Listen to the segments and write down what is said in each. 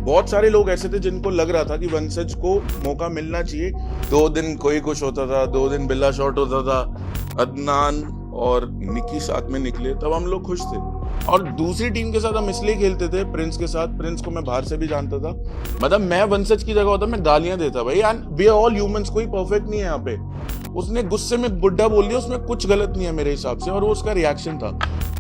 बहुत सारे लोग ऐसे थे जिनको लग रहा था कि वंशज को मौका मिलना चाहिए। 2 दिन कोई कुछ होता था, 2 दिन बिल्ला शॉट होता था, अदनान और निकी साथ में निकले, तब हम लोग खुश थे। और दूसरी टीम के साथ हम इसलिए खेलते थे, प्रिंस के साथ। प्रिंस को मैं बाहर से भी जानता था। मतलब मैं वंशज की जगह होता मैं गालियां देता भाई, and we are all humans, कोई परफेक्ट नहीं है यहाँ पे। उसने गुस्से में बुड्ढा बोल दिया, उसमें कुछ गलत नहीं है मेरे हिसाब से, और वो उसका रिएक्शन था।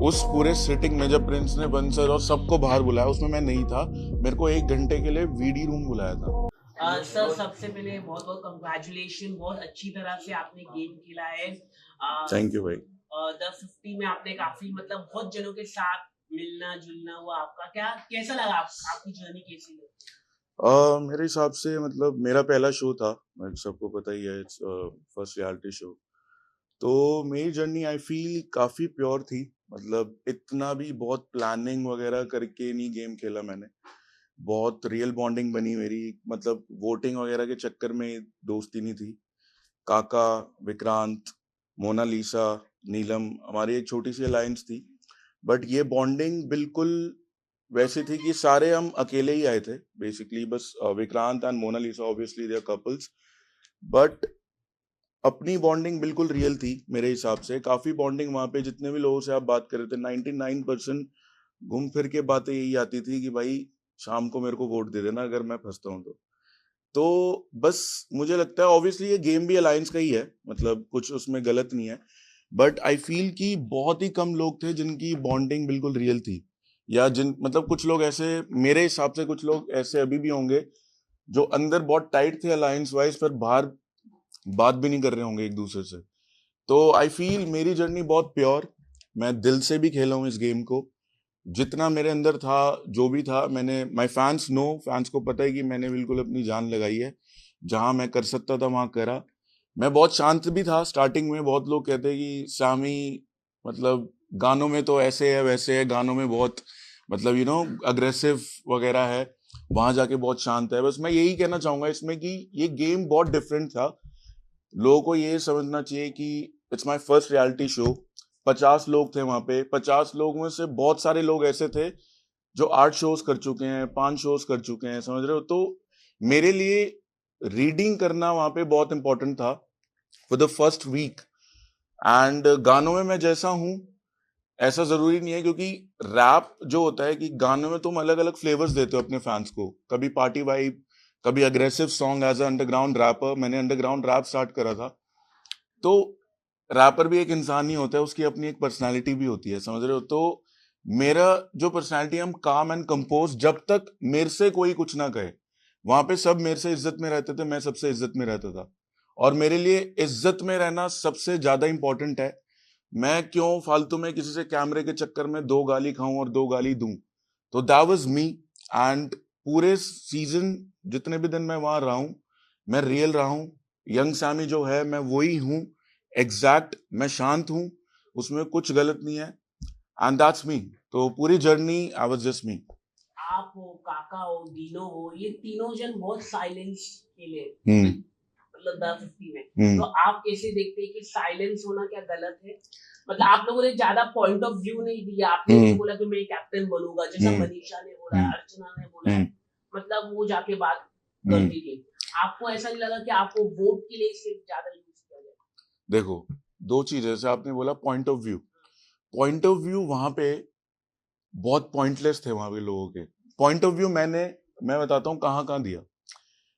उस पूरे सिटिंग में जब प्रिंस ने वंशज और सबको बाहर बुलाया, उसमें मैं नहीं था। मेरे को 1 घंटे के लिए वीडी रूम बुलाया था। सर सबसे पहले बहुत बहुत कंग्रेचुलेशन, बहुत अच्छी तरह से आपने गेम खेला है। थैंक यू भाई। द 50 में आपने काफी मतलब बहुत जनों के साथ मिलना जुलना हुआ, आपका क्या कैसा लगा, आपकी जर्नी कैसी है? मेरे हिसाब से मतलब मेरा पहला शो था, सबको पता ही है, फर्स्ट रियलिटी शो। तो मेरी जर्नी आई फील काफी प्योर थी। मतलब इतना भी बहुत प्लानिंग वगैरह करके नहीं गेम खेला मैंने। बहुत रियल बॉन्डिंग बनी मेरी। मतलब वोटिंग वगैरह के चक्कर में दोस्ती नहीं थी। काका, विक्रांत, मोनालिसा, नीलम, हमारी एक छोटी सी अलायंस थी। बट ये बॉन्डिंग बिल्कुल वैसी थी कि सारे हम अकेले ही आए थे बेसिकली। बस Vikrant and Monalisa obviously they are couples, but अपनी बॉन्डिंग बिल्कुल रियल थी मेरे हिसाब से। काफी बॉन्डिंग वहां पे, जितने भी लोगों से आप बात कर रहे थे, 99% घूम फिर के बातें यही आती थी कि भाई शाम को मेरे को वोट दे देना अगर मैं फंसता हूँ तो बस मुझे लगता है ऑब्वियसली ये गेम भी अलायंस का ही है, मतलब कुछ उसमें गलत नहीं है। बट आई फील कि बहुत ही कम लोग थे जिनकी बॉन्डिंग बिल्कुल रियल थी। या जिन मतलब कुछ लोग ऐसे, मेरे हिसाब से कुछ लोग ऐसे अभी भी होंगे जो अंदर बहुत टाइट थे अलायंस वाइज, पर बाहर बात भी नहीं कर रहे होंगे एक दूसरे से। तो आई फील मेरी जर्नी बहुत प्योर। मैं दिल से भी खेला हूँ इस गेम को। जितना मेरे अंदर था, जो भी था, मैंने, माय फैंस नो, फैंस को पता है कि मैंने बिल्कुल अपनी जान लगाई है। जहां मैं कर सकता था वहां करा। मैं बहुत शांत भी था स्टार्टिंग में। बहुत लोग कहते हैं कि सामी मतलब गानों में तो ऐसे है वैसे है, गानों में बहुत मतलब अग्रेसिव वगैरह है, वहां जाके बहुत शांत है। बस मैं यही कहना चाहूंगा इसमें कि ये गेम बहुत डिफरेंट था। लोगों को ये समझना चाहिए कि it's my first reality show. 50 लोग थे वहां पे। 50 लोगों में से बहुत सारे लोग ऐसे थे जो 8 शोज कर चुके हैं, 5 शोज कर चुके हैं, समझ रहे हो। तो मेरे लिए रीडिंग करना वहां पे बहुत इंपॉर्टेंट था for the first week. And गानों में मैं जैसा हूँ ऐसा जरूरी नहीं है, क्योंकि रैप जो होता है कि गानों में तुम अलग अलग फ्लेवर्स देते हो अपने फैंस को। कभी पार्टी वाइब, कभी aggressive song. As a underground rapper, मैंने अंडरग्राउंड रैप स्टार्ट करा था। तो रैपर भी एक इंसान ही होता है, उसकी अपनी एक पर्सनालिटी भी होती है, समझ रहे हो। तो मेरा जो पर्सनालिटी, हम काम एंड कंपोज, जब तक मेरे से कोई कुछ ना कहे, वहां पे सब मेरे से इज्जत में रहते थे, मैं सबसे इज्जत में रहता था। और मेरे लिए इज्जत में रहना सबसे ज्यादा इंपॉर्टेंट है। मैं क्यों फालतू में किसी से कैमरे के चक्कर में 2 गाली खाऊं और 2 गाली दूं। तो दैट वाज मी। एंड पूरे सीजन जितने भी दिन मैं वहां रहा हूं, मैं रियल रहा हूं। यंग सैमी जो है मैं वही हूं, एग्जैक्ट। मैं शांत हूं, उसमें कुछ गलत नहीं है, एंड दैट्स मी। तो पूरी जर्नी आई वाज जस्ट मी। आप हो, काका हो, दीनो हो, ये तीनों जन बहुत साइलेंस खेले हम्म। मतलब द 50 में। तो हम्म। आप कैसे देखते हैं कि साइलेंस होना क्या गलत है? मतलब आप लोगों ने ज्यादा पॉइंट ऑफ व्यू नहीं दिया, आपने नहीं हम्म। बोला कि मैं कैप्टन बनूंगा, जैसा हम्म। मनीषा ने बोला हम्म। है, अर्चना ने बोला हम्म। है। मतलब वो जाके बात कर हम्म। दी थी। आपको ऐसा नहीं लगा कि आपको वोट के लिए सिर्फ ज्यादा यूज किया जाए? देखो, दो चीज, जैसे आपने बोला point of view. Point of view वहां पे बहुत पॉइंटलेस थे वहां पे लोगों के। पॉइंट ऑफ व्यू मैं बताता हूँ कहाँ कहाँ दिया।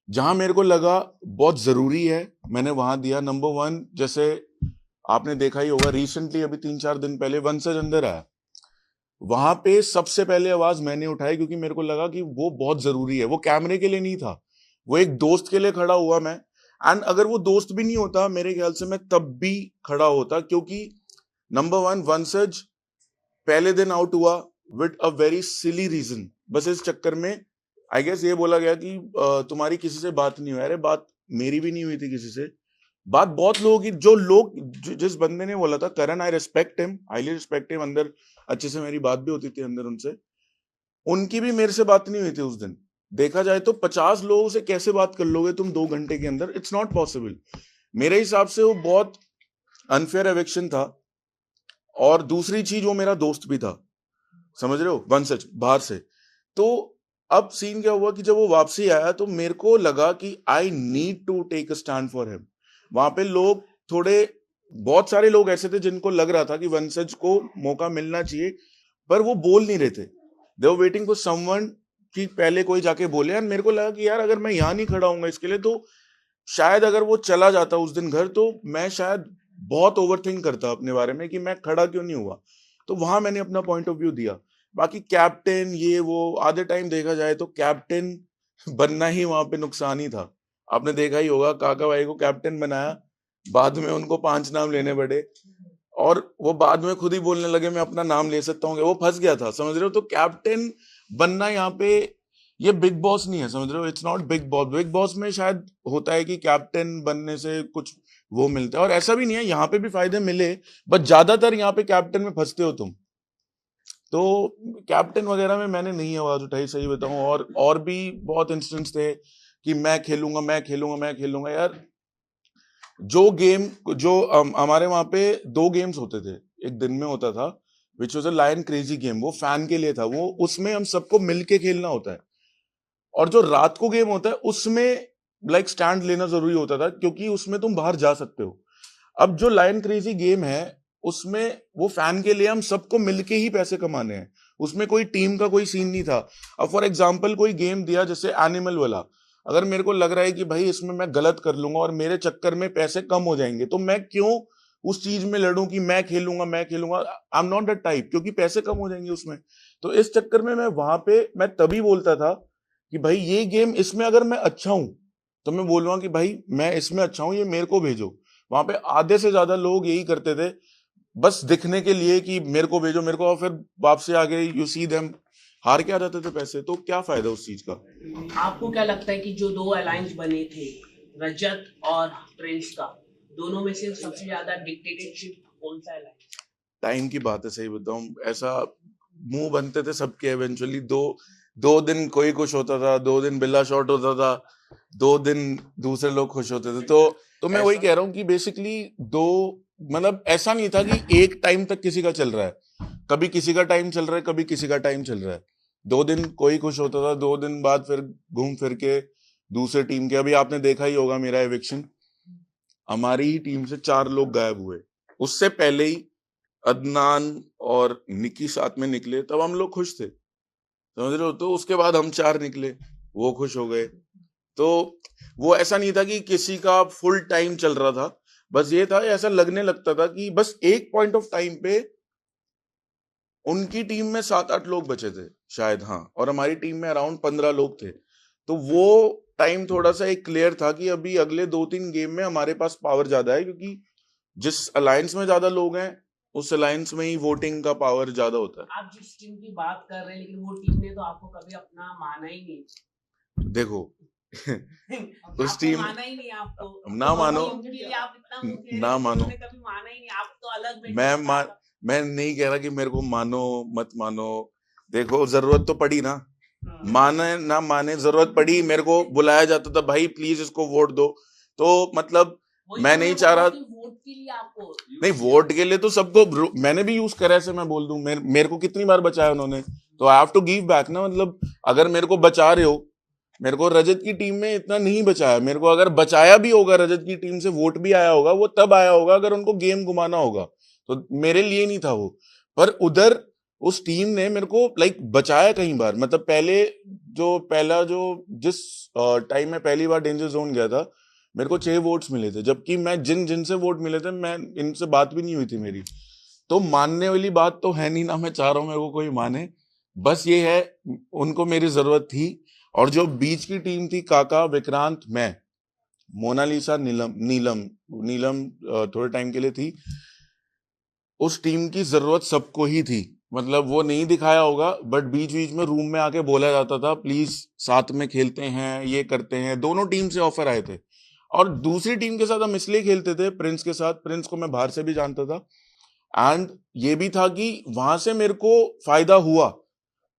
जहां मेरे को लगा बहुत जरूरी है, मैंने वहां दिया। नंबर 1, जैसे आपने देखा ही होगा रिसेंटली, अभी 3-4 दिन पहले वंशज अंदर आया, वहां पे सबसे पहले आवाज मैंने उठाई, क्योंकि मेरे को लगा कि वो बहुत जरूरी है। वो कैमरे के लिए नहीं था, वो एक दोस्त के लिए खड़ा हुआ मैं। एंड अगर वो दोस्त भी नहीं होता, मेरे ख्याल से मैं तब भी खड़ा होता, क्योंकि नंबर 1, वंशज पहले दिन आउट हुआ with a very silly reason. बस इस चक्कर में आई गेस ये बोला गया कि तुम्हारी किसी से बात नहीं हुई। अरे बात मेरी भी नहीं हुई थी किसी से। बात बहुत लोगों की, जो लोग जिस बंदे ने बोला था, Karan, I respect him, highly respect him. अंदर अच्छे से मेरी बात भी होती थी अंदर उनसे। उनकी भी मेरे से बात नहीं हुई थी उस दिन। देखा जाए तो 50 लोगों से कैसे बात कर लोगे तुम 2 घंटे के अंदर? It's not possible. मेरे हिसाब से वो बहुत अनफेयर एविक्शन था। और दूसरी चीज, वो मेरा दोस्त भी था, समझ रहे हो, वंशज बाहर से। तो अब सीन क्या हुआ कि जब वो वापसी आया तो मेरे को लगा कि I need to take a stand for him. वहां पे लोग थोड़े, बहुत सारे लोग ऐसे थे जिनको लग रहा था कि वंशज को मौका मिलना चाहिए, पर वो बोल नहीं रहे थे। दे वर वेटिंग फॉर समवन कि पहले कोई जाके बोले। और मेरे को लगा कि यार अगर मैं यहाँ नहीं खड़ा हूंगा इसके लिए, तो शायद अगर वो चला जाता उस दिन घर, तो मैं शायद बहुत ओवरथिंक करता अपने बारे में कि मैं खड़ा क्यों नहीं हुआ। तो वहां मैंने अपना पॉइंट ऑफ व्यू दिया। बाकी कैप्टन ये वो, आधे टाइम देखा जाए तो कैप्टन बनना ही वहां पे नुकसान ही था। आपने देखा ही होगा, काका भाई को कैप्टन बनाया, बाद में उनको 5 नाम लेने पड़े, और वो बाद में खुद ही बोलने लगे मैं अपना नाम ले सकता हूँ। वो फंस गया था, समझ रहे हो। तो कैप्टन बनना यहाँ पे, ये बिग बॉस नहीं है, समझ रहे हो। It's not big boss. Big boss में शायद होता है कि कैप्टन बनने से कुछ वो मिलता है, और ऐसा भी नहीं है, यहाँ पे भी फायदे मिले, बट ज्यादातर यहाँ पे कैप्टन में फंसते हो तुम। तो कैप्टन वगैरह में मैंने नहीं आवाज उठाई, सही बताऊं। और भी बहुत इंस्टेंस थे कि मैं खेलूंगा, मैं खेलूंगा, मैं खेलूंगा। यार जो गेम, जो हमारे वहां पे 2 गेम्स होते थे, एक दिन में होता था which was a lion crazy game, वो फैन के लिए था, वो उसमें हम सबको मिलके खेलना होता है। और जो रात को गेम होता है उसमें लाइक स्टैंड लेना जरूरी होता था, क्योंकि उसमें तुम बाहर जा सकते हो। अब जो लायन क्रेजी गेम है उसमें वो फैन के लिए हम सबको मिलके ही पैसे कमाने हैं, उसमें कोई टीम का कोई सीन नहीं था। अब फॉर एग्जाम्पल कोई गेम दिया जैसे एनिमल वाला, अगर मेरे को लग रहा है कि भाई इसमें मैं गलत कर लूंगा और मेरे चक्कर में पैसे कम हो जाएंगे, तो मैं क्यों उस चीज में लड़ूं कि मैं खेलूंगा, मैं खेलूंगा। I am not that type, क्योंकि पैसे कम हो जाएंगे उसमें। तो इस चक्कर में मैं वहां पे मैं तभी बोलता था कि भाई ये गेम, इसमें अगर मैं अच्छा हूं तो मैं बोलूंगा कि भाई मैं इसमें अच्छा हूं, ये मेरे को भेजो। वहां पे आधे से ज्यादा लोग यही करते थे, बस दिखने के लिए कि मेरे को भेजो, मेरे को, और फिर वापसी आ गए, यू सी देम, हार के आ जाते थे पैसे। तो क्या फायदा उस चीज का। आपको क्या लगता है कि जो 2 अलायंस बने थे, रजत और प्रिंस का, दोनों में से सबसे ज्यादा डिक्टेटरशिप कौन सा अलायंस? टाइम की बात है, सही बताऊं। ऐसा मुंह बनते थे सबके इवेंचुअली। दो 2 दिन कोई खुश होता था, 2 दिन बिल्ला शॉट होता था, 2 दिन दूसरे लोग खुश होते थे। तो मैं वही कह रहा हूँ कि बेसिकली दो, मतलब ऐसा नहीं था कि एक टाइम तक किसी का चल रहा है। कभी किसी का टाइम चल रहा है, कभी किसी का टाइम चल रहा है। 2 दिन कोई खुश होता था, 2 दिन बाद फिर घूम फिर के दूसरे टीम के। अभी आपने देखा ही होगा मेरा एविक्शन, हमारी ही टीम से 4 लोग गायब हुए। उससे पहले ही अदनान और निकी साथ में निकले, तब हम लोग खुश थे, समझ रहे हो। तो उसके बाद हम 4 निकले, वो खुश हो गए। तो वो ऐसा नहीं था कि किसी का फुल टाइम चल रहा था, बस ये था, ऐसा लगने लगता था कि बस एक पॉइंट ऑफ टाइम पे उनकी टीम में 7-8 लोग बचे थे शायद, हाँ, और हमारी टीम में अराउंड 15 लोग थे। तो वो टाइम थोड़ा सा एक क्लियर था कि अभी अगले 2-3 गेम में हमारे पास पावर ज्यादा है, क्योंकि जिस अलायंस में ज्यादा लोग हैं उस अलायंस में ही वोटिंग का पावर ज्यादा होता आप जिस टीम की बात कर रहे हैं, लेकिन वो टीम ने तो आपको कभी अपना माना ही नहीं। है। देखो उस आपको टीम, माना ही नहीं आपको। ना तो मानो, टीम के लिए आप इतना वो कह रहे ना हैं, लेकिन मानो, उन्होंने कभी माना ही नहीं। आप तो अलग मैं बेंचमार्क मान था। मैं नहीं कह रहा कि मेरे को मानो मत मानो। देखो जरूरत तो पड़ी ना, हाँ। माने ना माने, जरूरत पड़ी, मेरे को बुलाया जाता था, भाई प्लीज इसको वोट दो। तो मतलब वही मैं तो नहीं मैं चाह बोल रहा रहा। हूँ कि वोट के लिए आपको नहीं, वोट के लिए तो सबको मैंने भी यूज करा, ऐसे मैं बोल दूं, मेरे को कितनी बार बचाया उन्होंने, तो I have to give back ना। मतलब अगर मेरे को बचा रहे हो, मेरे को रजत की टीम में इतना नहीं बचाया, मेरे को अगर बचाया भी होगा, रजत की टीम से वोट भी आया होगा, वो तब आया होगा अगर उनको गेम घुमाना होगा, तो मेरे लिए नहीं था वो। पर उधर उस टीम ने मेरे को लाइक बचाया कई बार। मतलब पहला जो जिस टाइम में पहली बार डेंजर जोन गया था, मेरे को 6 वोट्स मिले थे, जबकि मैं जिनसे वोट मिले थे, मैं इनसे बात भी नहीं हुई थी मेरी। तो मानने वाली बात तो है नहीं ना, मैं चाह रहा हूँ मेरे को कोई माने, बस ये है, उनको मेरी जरूरत थी। और जो बीच की टीम थी, काका, विक्रांत, मैं, मोनालिसा, नीलम नीलम नीलम थोड़े टाइम के लिए थी, उस टीम की जरूरत सबको ही थी। मतलब वो नहीं दिखाया होगा, बट बीच बीच में रूम में आके बोला जाता था प्लीज साथ में खेलते हैं, ये करते हैं। दोनों टीम से ऑफर आए थे, और दूसरी टीम के साथ हम इसलिए खेलते थे, प्रिंस के साथ, प्रिंस को मैं बाहर से भी जानता था। एंड ये भी था कि वहां से मेरे को फायदा हुआ।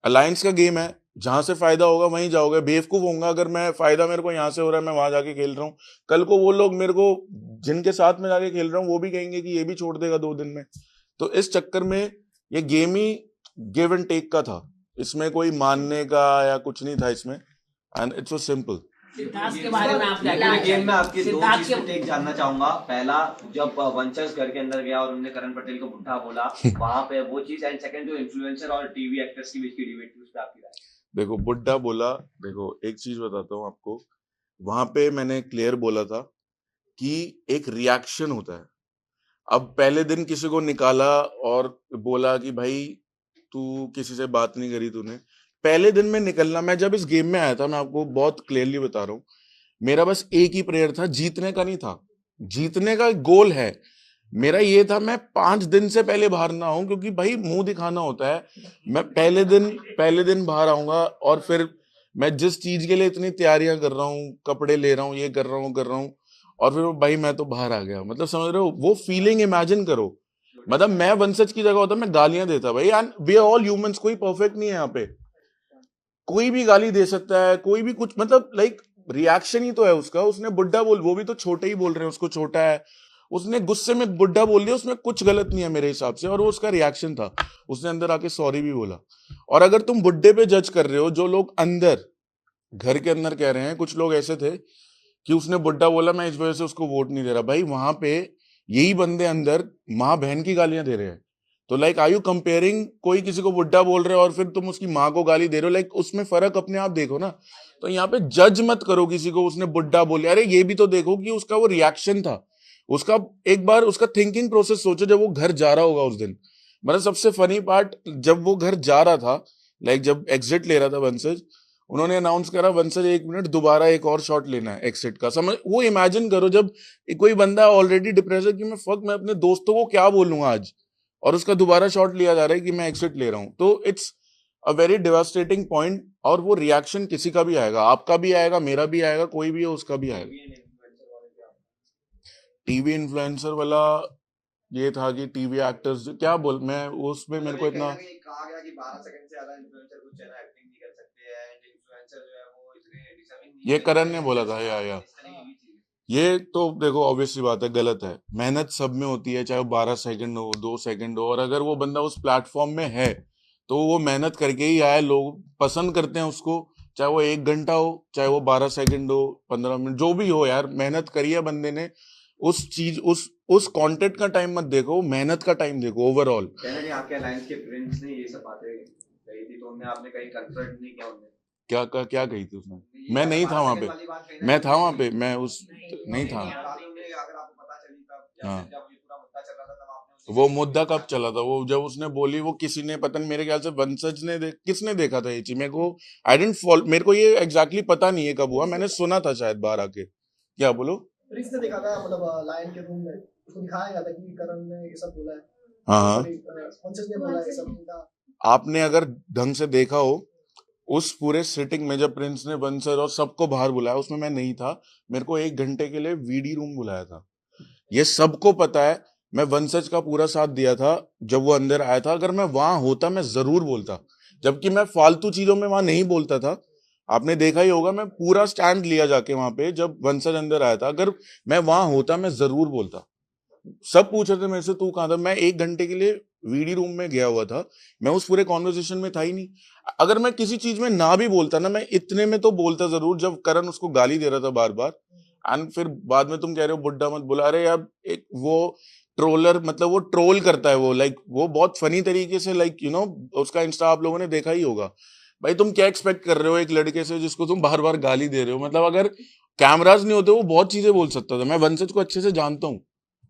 अलायंस का गेम है, जहां से फायदा होगा वहीं जाओगे। बेवकूफ होऊंगा अगर मैं, फायदा मेरे को यहाँ से हो रहा है, मैं वहां जाके खेल रहा हूँ, कल को वो लोग मेरे को, जिनके साथ में जाके खेल रहा हूँ, वो भी कहेंगे कि ये भी छोड़ देगा 2 दिन में। तो इस चक्कर में ये गेम ही गिव एंड टेक का था। इसमें कोई मानने का या कुछ नहीं था इसमें, and it's so simple. Siddharth के बारे में आप क्या पूरे कहना गेम में आपके दो सिद्धार्थ चीज के पे टेक जानना चाहूंगा। पहला, जब वंचर्स घर के अंदर गया और उन्होंने करण पटेल को बुढ़ा बोला, वहां पे वो चीज, एंड सेकंड जो इन्फ्लुएंसर और टीवी एक्टर्स के बीच की डिबेट थी, उस पे आपकी राय। देखो बुड्ढा बोला, देखो एक चीज बताता हूँ आपको, वहां पे मैंने क्लियर बोला था कि एक रिएक्शन होता है। अब पहले दिन किसी को निकाला और बोला कि भाई तू किसी से बात नहीं करी तूने, पहले दिन में निकलना। मैं जब इस गेम में आया था, मैं आपको बहुत क्लियरली बता रहा हूँ, मेरा बस एक ही प्रेयर था, जीतने का नहीं था। जीतने का गोल है मेरा, ये था मैं 5 दिन से पहले बाहर ना आऊं, क्योंकि भाई मुंह दिखाना होता है। मैं पहले दिन बाहर आऊंगा, और फिर मैं जिस चीज के लिए इतनी तैयारियां कर रहा हूँ, कपड़े ले रहा हूँ, ये कर रहा हूँ, और फिर भाई मैं तो बाहर आ गया। मतलब समझ रहे हो वो फीलिंग, इमेजिन करो। मतलब मैं वंशज की जगह होता मैं गालियां देता भाई, and we are all humans, कोई परफेक्ट नहीं है यहाँ पे। कोई भी गाली दे सकता है, कोई भी कुछ, मतलब लाइक रिएक्शन ही तो है उसका। उसने बुड्ढा बोल, वो भी तो छोटे ही बोल रहे हैं उसको, छोटा है, उसने गुस्से में बुड्ढा बोल दिया, उसमें कुछ गलत नहीं है मेरे हिसाब से, और वो उसका रिएक्शन था। उसने अंदर आके सॉरी भी बोला। और अगर तुम बुड्ढे पे जज कर रहे हो, जो लोग अंदर घर के अंदर कह रहे हैं, कुछ लोग ऐसे थे कि उसने बुड्ढा बोला, मैं इस वजह से उसको वोट नहीं दे रहा, भाई वहां पे यही बंदे अंदर माँ बहन की गालियां दे रहे हैं। तो लाइक आर यू कंपेयरिंग, कोई किसी को बुड्ढा बोल रहे हो और फिर तुम उसकी माँ को गाली दे रहे हो, लाइक उसमें फर्क अपने आप देखो ना। तो यहाँ पे जज मत करो किसी को, उसने बुड्ढा बोले, अरे ये भी तो देखो कि उसका वो रिएक्शन था, उसका एक बार उसका थिंकिंग प्रोसेस सोचो जब वो घर जा रहा होगा उस दिन। मतलब सबसे फनी पार्ट, जब वो घर जा रहा था, लाइक जब एग्जिट ले रहा था वंशज, उन्होंने अनाउंस करा वंशज 1 मिनट दोबारा एक और शॉट लेना है एक्सिट का। समझ, वो इमेजिन करो जब कोई बंदा ऑलरेडी डिप्रेस है कि मैं अपने दोस्तों को क्या बोलूंगा आज, और उसका दोबारा शॉट लिया जा रहा है कि मैं एक्सिट ले रहा हूं। तो it's a very devastating point, और वो रिएक्शन किसी का भी आएगा, आपका भी आएगा, मेरा भी आएगा, कोई भी हो उसका भी आएगा। टीवी इन्फ्लुएंसर वाला ये था कि टीवी एक्टर्स क्या बोल, मैं उसमें मेरे को इतना कहा गया कि 12 सेकंड से ज्यादा इन्फ्लुएंसर कुछ है ना एक्टिंग नहीं कर सकते हैं, एंड इन्फ्लुएंसर जो है वो इतने डिजर्विंग नहीं ये है। करण ने बोला था, या इस तरह की भी चीजें। ये तो देखो ऑब्वियसली बात है, गलत है। मेहनत सब में होती है, चाहे वो 12 सेकंड हो, 2 सेकंड हो, और अगर वो बंदा उस प्लेटफॉर्म में है तो वो मेहनत करके ही आया, लोग पसंद करते हैं उसको। चाहे वो 1 घंटा हो, चाहे वो 12 सेकंड हो, 15 मिनट, जो भी हो यार, मेहनत करी है बंदे ने। उस चीज उस कंटेंट का टाइम मत देखो, मेहनत का टाइम देखो ओवरऑल। जनरली आपके अलायंस के फ्रेंड्स ने ये सब बातें कही थी, तो उन्हें आपने कहीं कंफर्ट नहीं किया उन्हें? क्या कही थी उसने? ये मैं नहीं था 12 वहां सेकंड पे, वाली बात कही ना मैं कि था वहां नहीं, पे, मैं उस नहीं था। बाद में अगर आपको पता चली तब, या हाँ, फिर जब ये पूरा मुद्दा चल रहा था तब आपने उसी वो से मुद्दा कब चला था? वो जब उसने बोली, वो किसी ने पता नहीं, मेरे ख्याल से वंशज ने किसने देखा था ये चीज, मेरे को आई डेंट फॉलो, मेरे को ये एग्जैक्टली पता नहीं है कब हुआ, मैंने सुना था शायद बाहर आके। क्या बोलो? प्रिंस ने देखा था, मतलब लायन के रूम में उसको दिखाया गया था कि करण ने ये सब बोला है। हाँ हाँ, सॉरी, वंशज ने बोला है ये सब था। आपने अगर ढंग से देखा हो, उस पूरे सिटिंग में जब प्रिंस ने वंशज और सबको बाहर बुलाया, उसमें मैं नहीं था। मेरे को 1 घंटे के लिए वीडी रूम बुलाया था, ये सबको पता है। मैं वंशज का पूरा साथ दिया था जब वो अंदर आया था। अगर मैं वहां होता मैं जरूर बोलता, जबकि मैं फालतू चीजों में वहां नहीं बोलता था। आपने देखा ही होगा, मैं पूरा स्टैंड लिया जाके वहां पे जब वंशज अंदर आया था। अगर मैं वहां होता मैं जरूर बोलता। सब पूछ रहे थे मेरे से तू कहाँ था, मैं 1 घंटे के लिए वीडी रूम में गया हुआ था, मैं उस पूरे कॉन्वर्सेशन में था ही नहीं। अगर मैं किसी चीज में ना भी बोलता ना, मैं इतने में तो बोलता जरूर, जब करण उसको गाली दे रहा था बार बार। एंड फिर बाद में तुम कह रहे हो बुड्ढा मत बुला, अरे यार एक वो ट्रोलर, मतलब वो ट्रोल करता है, वो लाइक वो बहुत फनी तरीके से, लाइक उसका इंस्टा आप लोगों ने देखा ही होगा। भाई तुम क्या एक्सपेक्ट कर रहे हो एक लड़के से जिसको तुम बार बार गाली दे रहे हो? मतलब अगर कैमराज नहीं होते वो बहुत चीजें बोल सकता था। मैं वंशज को अच्छे से जानता हूँ,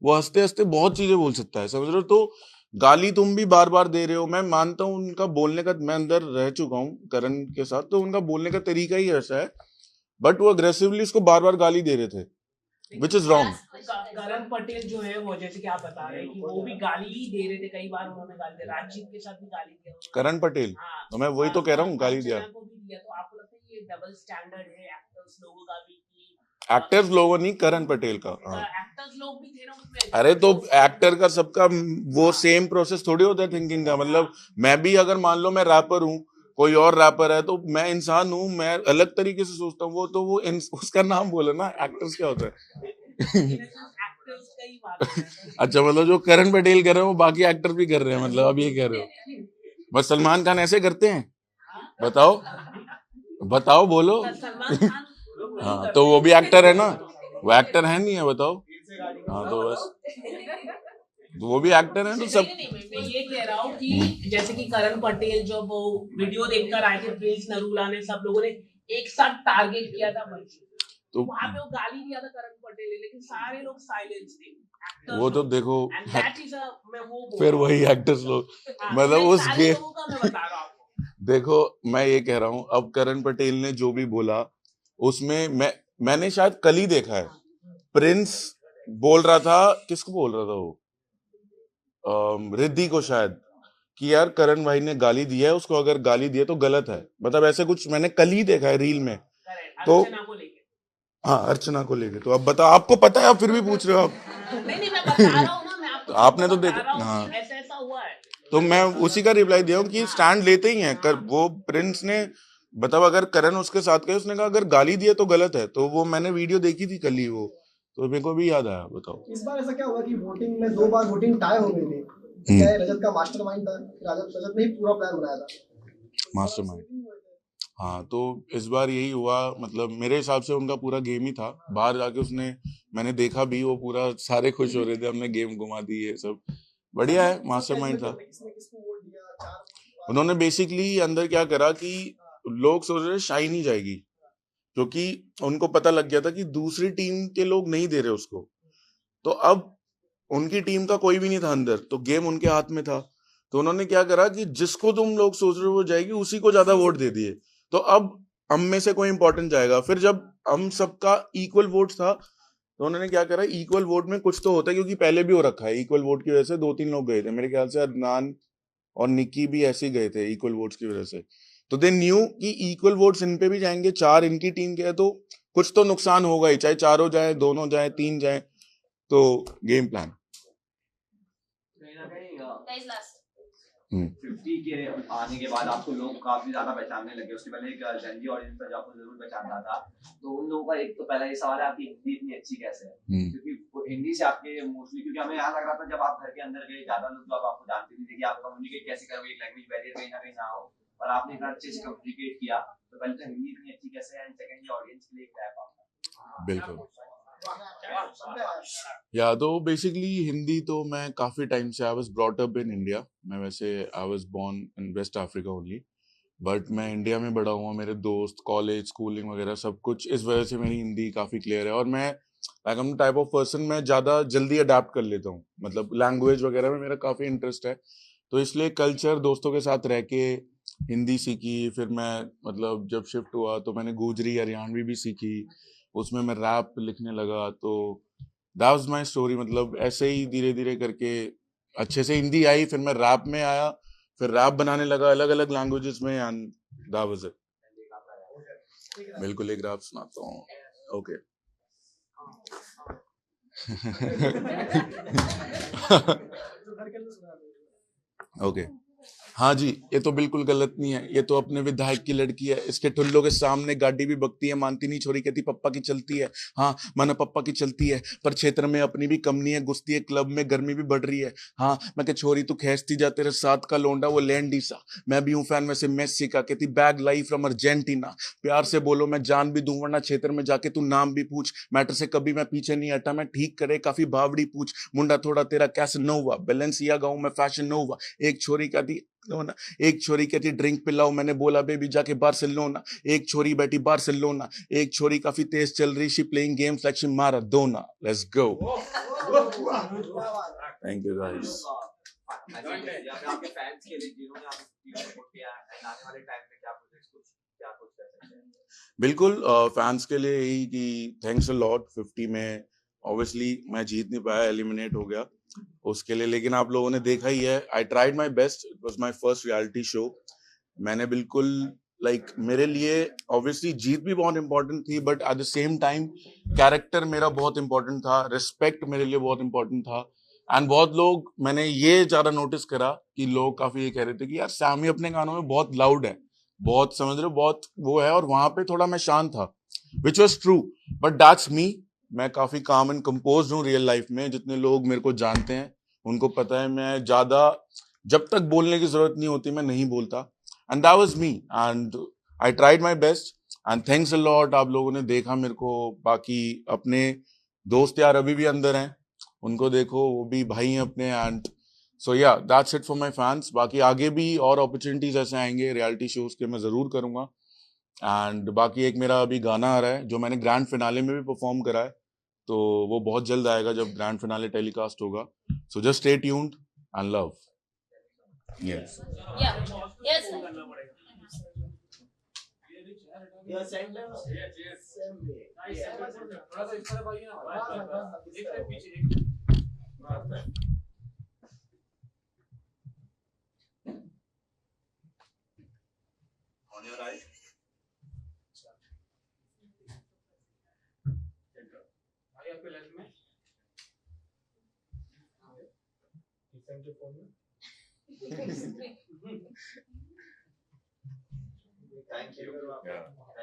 वो हंसते हंसते बहुत चीजें बोल सकता है, समझ रहे हो? तो गाली तुम भी बार बार दे रहे हो। मैं मानता हूँ उनका बोलने का, मैं अंदर रह चुका हूँ करण के साथ, तो उनका बोलने का तरीका ही ऐसा है, बट वो अग्रेसिवली उसको बार बार गाली दे रहे थे, विच इज रॉन्ग। करण पटेल जो है वो, जैसे कि आप बता रहे हैं कि वो भी गाली ही दे रहे थे, कई बार उन्होंने गाली दी, राजजीत के साथ भी गाली दिया उन्होंने। करण पटेल, हाँ, तो मैं वही तो कह रहा हूँ, गाली दिया। अर्चना को भी दिया। तो आपको लगता है ये डबल स्टैंडर्ड है एक्टर्स लोगों का भी कि एक्टर्स लोगों नहीं, करण पटेल का। हाँ, एक्टर्स लोग भी थे ना उसमें। अरे तो एक्टर का सबका वो सेम प्रोसेस थोड़ी होता है थिंकिंग का। मतलब मैं भी अगर मान लो मैं रैपर हूँ, कोई और रैपर है, तो मैं इंसान हूँ, मैं अलग तरीके से सोचता हूँ। वो तो वो उसका नाम बोलो ना, एक्टर्स क्या होता है? एक्टर्स का ही बात कर रहे हैं। अच्छा, मतलब जो करण पटेल कर रहे हैं वो बाकी एक्टर भी कर रहे हैं, मतलब अब ये कह रहे हो? बस सलमान खान ऐसे करते हैं, बताओ बताओ बोलो। सलमान खान हाँ तो वो भी एक्टर है ना, वो एक्टर है नहीं है, बताओ। हाँ तो बस, तो वो भी एक्टर है तो सब। नहीं, मैं ये कह रहा हूँ कि जैसे कि करण पटेल जब वो वीडियो देखकर आए थे, प्रिंस नरूला ने, सब लोगों ने एक साथ टारगेट किया था वंश, तो वहां पे वो गाली दिया था करण पटेल ने, लेकिन सारे लोग साइलेंस थे, वो तो देखो, एंड दैट इज अ, मैं वो बोल फिर रहा हूँ। वही एक्टर्स लोग, हाँ, मतलब नहीं, उस सारे गेम, लोगों का मैं बता रहा हूँ आपको। देखो मैं ये कह रहा हूँ, अब करण पटेल ने जो भी बोला उसमें मैंने शायद कल ही देखा है, प्रिंस बोल रहा था, किसको बोल रहा था वो, रिद्धि को शायद, कि यार करण भाई ने गाली दिया है उसको, अगर गाली दिया तो गलत है, मतलब ऐसे कुछ मैंने कल ही देखा है रील में। तो अर्चना को लेके, हाँ अर्चना को लेके, तो अब बता, आपको पता है, आप फिर भी पूछ रहे हो आप। नहीं मैं बता रहा हूँ ना, मैं तो आपको आपने तो बता देखा, रहा हूँ हाँ, कि ऐसा ऐसा हुआ है। तो मैं उसी का रिप्लाई दिया हूँ कि स्टैंड लेते ही हैं कर, वो प्रिंस ने बताओ, अगर करण उसके साथ गए, उसने कहा अगर गाली दिया तो गलत है, तो वो मैंने वीडियो देखी थी कल ही वो, तो मेरे को भी याद आया, बताओ। इस बार ऐसा क्या हुआ कि वोटिंग में 2 बार वोटिंग टाई हो गई थी? क्या ये रजत का मास्टरमाइंड था? रजत ने ही पूरा प्लान बनाया था? मास्टरमाइंड, हाँ तो इस बार यही हुआ, मतलब मेरे हिसाब से उनका पूरा गेम ही था, बाहर जाके उसने, मैंने देखा भी, वो पूरा सारे खुश हो रहे थे, हमने गेम घुमा दी, ये सब बढ़िया है, मास्टरमाइंड था। किसने किसको वोट दिया? 4 वोट उन्होंने बेसिकली अंदर क्या करा कि लोग सोच रहे शाइन ही जाएगी, क्योंकि उनको पता लग गया था कि दूसरी टीम के लोग नहीं दे रहे उसको, तो अब उनकी टीम का कोई भी नहीं था अंदर, तो गेम उनके हाथ में था, तो उन्होंने क्या करा कि जिसको तुम लोग सोच रहे हो वो जाएगी, उसी को ज्यादा वोट दे दिए, तो अब हम में से कोई इंपॉर्टेंट जाएगा, फिर जब हम सबका इक्वल वोट था, तो उन्होंने क्या करा, इक्वल वोट में कुछ तो होता है, क्योंकि पहले भी हो रखा है, इक्वल वोट की वजह से 2-3 लोग गए थे, मेरे ख्याल से अदनान और निक्की भी ऐसे ही गए थे इक्वल वोट्स की वजह से, तो दे न्यू कि इक्वल वोट्स इन पे भी जाएंगे, 4 इनकी टीम के है, तो कुछ तो नुकसान होगा ही, चाहे चारों जाए, दोनों जाए, 3 जाए, तो गेम प्लान। कहीं ना कहीं Guys, last. 50 के आने के बाद आपको लोग काफी ज्यादा पहचानने लगे, उसके पहले एक जनजी ऑडियंस था जो आपको जरूर पहचानता था, तो उन लोगों का एक तो पहला ये सवाल है, आपकी हिंदी इतनी अच्छी कैसे है? क्योंकि हिंदी से आपके मोस्टली, क्योंकि हमें यहाँ लग रहा था जब आप घर के अंदर गए, ज्यादा लोग जो आपको जानते नहीं थे कि आप कम्युनिकेट कैसे करोगे, एक लैंग्वेज बैरियर कहीं ना कहीं ना हो, और आपने इतना अच्छे से कम्युनिकेट किया, तो पहले तो हिंदी इतनी अच्छी कैसे है, एंड सेकंडली ऑडियंस के लिए एक रैप आपका। बिल्कुल, या तो बेसिकली हिंदी तो मैं काफी टाइम से, I was brought up in India, मैं वैसे I was born in West Africa only, but मैं इंडिया में बड़ा हुआ, मेरे दोस्त, कॉलेज, स्कूलिंग वगैरह सब कुछ, इस वजह से मेरी हिंदी काफी क्लियर है, और मैं like am type of person, मैं ज्यादा जल्दी अडेप्ट कर लेता हूँ, मतलब लैंग्वेज वगैरह में मेरा काफी इंटरेस्ट है, तो इसलिए कल्चर, दोस्तों के साथ रह के हिंदी सीखी, फिर मैं मतलब जब शिफ्ट हुआ तो मैंने गुजरी हरियाणवी भी सीखी, उसमें मैं रैप लिखने लगा, तो दैट वाज माय स्टोरी, मतलब ऐसे ही धीरे धीरे करके अच्छे से हिंदी आई, फिर मैं रैप में आया, फिर रैप बनाने लगा अलग अलग लैंग्वेजेस में, एंड दैट वाज इट। बिल्कुल, एक रैप सुनाता हूँ, ओके। ओके, हाँ जी, ये तो बिल्कुल गलत नहीं है, ये तो अपने विधायक की लड़की है, इसके ठुल्लों के सामने गाड़ी भी बकती है, मानती नहीं छोरी, कहती पप्पा की चलती है, हाँ माना पप्पा की चलती है, पर क्षेत्र में अपनी भी कम नहीं है, घुसती है क्लब में, गर्मी भी बढ़ रही है, हाँ मैं कह छोरी तू खींचती जा, तेरे साथ का लोंडा वो लैंडीसा, मैं भी हूँ फैन वैसे मेसी का, कहती बैग लाई फ्रॉम अर्जेंटीना, प्यार से बोलो मैं जान भी दूं, वरना क्षेत्र में जाके तू नाम भी पूछ, मैटर से कभी मैं पीछे नहीं हटा, मैं ठीक करे काफी बावड़ी पूछ, मुंडा थोड़ा तेरा कैसे नोवा, बैलेंसिया गाऊं मैं फैशन नोवा, एक छोरी का दी लोना, एक छोरी कहती ड्रिंक पिलाओ, मैंने बोला बेबी जाके बार्सिलोना, एक छोरी बैठी बार्सिलोना, एक छोरी काफी तेज चल रही, she playing games like she Maradona, let's go. Thank you guys. आपके फैंस के लिए जिन्होंने आपको सपोर्ट किया है, आने वाले टाइम में क्या कुछ कर सकते हैं? बिल्कुल, फैंस के लिए यही कि थैंक्स अ लॉट, 50 में ऑब्वियसली मैं जीत नहीं पाया, एलिमिनेट हो गया उसके लिए, लेकिन आप लोगों ने देखा ही है, I tried my best, it was my first reality show, मैंने बिल्कुल मेरे लिए ऑब्वियसली जीत भी बहुत इंपॉर्टेंट थी, but at the same time character मेरा बहुत इंपॉर्टेंट था, रिस्पेक्ट मेरे लिए बहुत इंपॉर्टेंट था, एंड बहुत लोग, मैंने ये ज्यादा नोटिस करा कि लोग काफी ये कह रहे थे कि यार सैमी अपने गानों में बहुत लाउड है, बहुत समझ रहे हो, बहुत वो है, और वहां पे थोड़ा मैं शांत था, which was true, but that's me, मैं काफी काम एंड कंपोज हूँ रियल लाइफ में, जितने लोग मेरे को जानते हैं उनको पता है, मैं ज्यादा जब तक बोलने की जरूरत नहीं होती मैं नहीं बोलता, and that was me and I tried my best and thanks a lot. आप लोगों ने देखा मेरे को, बाकी अपने दोस्त यार अभी भी अंदर हैं, उनको देखो, वो भी भाई हैं अपने। एंड सो या that's it for my fans. बाकी आगे भी और अपॉर्चुनिटीज ऐसे आएंगे रियलिटी शोज के, मैं जरूर करूंगा। एंड बाकी एक मेरा अभी गाना आ रहा है जो मैंने ग्रैंड फिनाले में भी परफॉर्म करा है, तो वो बहुत जल्द आएगा जब ग्रैंड फिनाले टेलीकास्ट होगा। So just stay tuned and love. Yes Your center. Same way. थोड़ा सा इस तरफ आइए ना। एक तरफ पीछे On your right. भाई आपके लेफ्ट में सेंटर फोन में Thank you. Yeah.